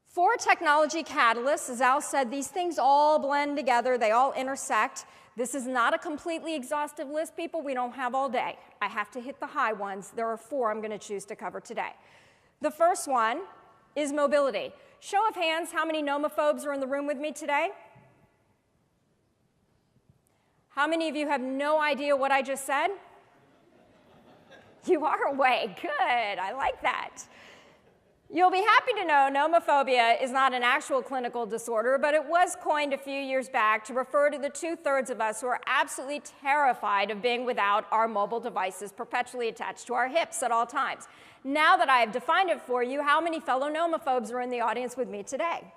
For technology catalysts, as Al said, these things all blend together, they all intersect. This is not a completely exhaustive list, people. We don't have all day. I have to hit the high ones. There are 4 I'm going to choose to cover today. The first one is mobility. Show of hands, how many nomophobes are in the room with me today? How many of you have no idea what I just said? You are awake. Good. I like that. You'll be happy to know nomophobia is not an actual clinical disorder, but it was coined a few years back to refer to the 2/3 of us who are absolutely terrified of being without our mobile devices perpetually attached to our hips at all times. Now that I have defined it for you, how many fellow nomophobes are in the audience with me today?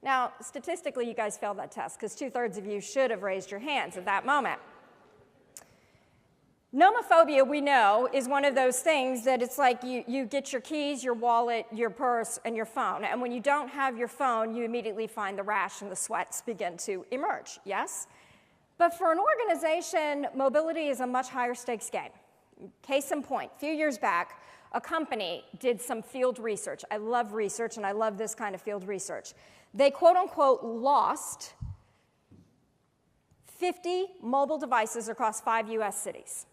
Now, statistically, you guys failed that test because 2/3 of you should have raised your hands at that moment. Nomophobia, we know, is one of those things that it's like you get your keys, your wallet, your purse, and your phone. And when you don't have your phone, you immediately find the rash and the sweats begin to emerge, yes? But for an organization, mobility is a much higher stakes game. Case in point, a few years back, a company did some field research. I love research, and I love this kind of field research. They, quote unquote, lost 50 mobile devices across 5 US cities.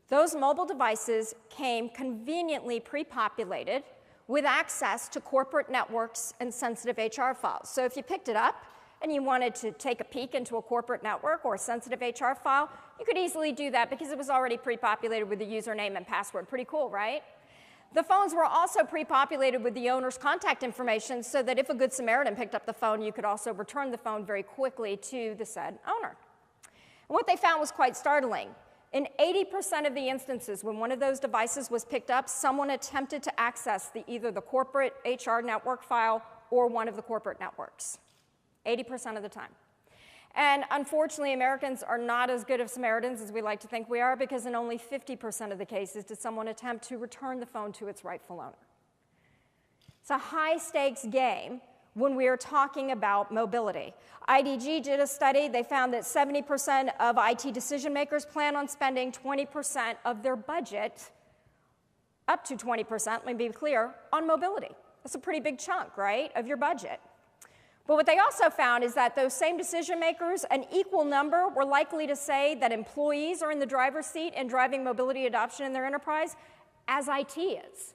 Those mobile devices came conveniently pre-populated with access to corporate networks and sensitive HR files. So if you picked it up and you wanted to take a peek into a corporate network or a sensitive HR file, you could easily do that because it was already pre-populated with the username and password. Pretty cool, right? The phones were also pre-populated with the owner's contact information so that if a Good Samaritan picked up the phone, you could also return the phone very quickly to the said owner. And what they found was quite startling. In 80% of the instances when one of those devices was picked up, someone attempted to access either the corporate HR network file or one of the corporate networks. 80% of the time. And unfortunately, Americans are not as good of Samaritans as we like to think we are, because in only 50% of the cases did someone attempt to return the phone to its rightful owner. It's a high-stakes game when we are talking about mobility. IDG did a study. They found that 70% of IT decision makers plan on spending 20% of their budget, up to 20%, let me be clear, on mobility. That's a pretty big chunk, right, of your budget. But what they also found is that those same decision makers, an equal number, were likely to say that employees are in the driver's seat in driving mobility adoption in their enterprise as IT is.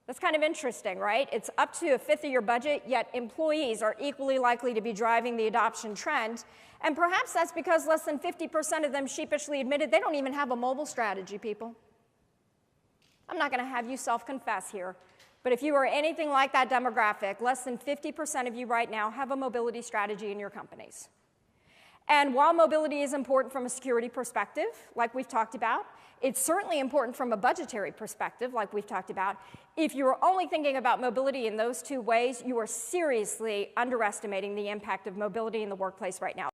That's kind of interesting, right? It's up to a fifth of your budget, yet employees are equally likely to be driving the adoption trend. And perhaps that's because less than 50% of them sheepishly admitted they don't even have a mobile strategy, people. I'm not going to have you self-confess here, but if you are anything like that demographic, less than 50% of you right now have a mobility strategy in your companies. And while mobility is important from a security perspective, like we've talked about, it's certainly important from a budgetary perspective, like we've talked about. If you are only thinking about mobility in those 2 ways, you are seriously underestimating the impact of mobility in the workplace right now.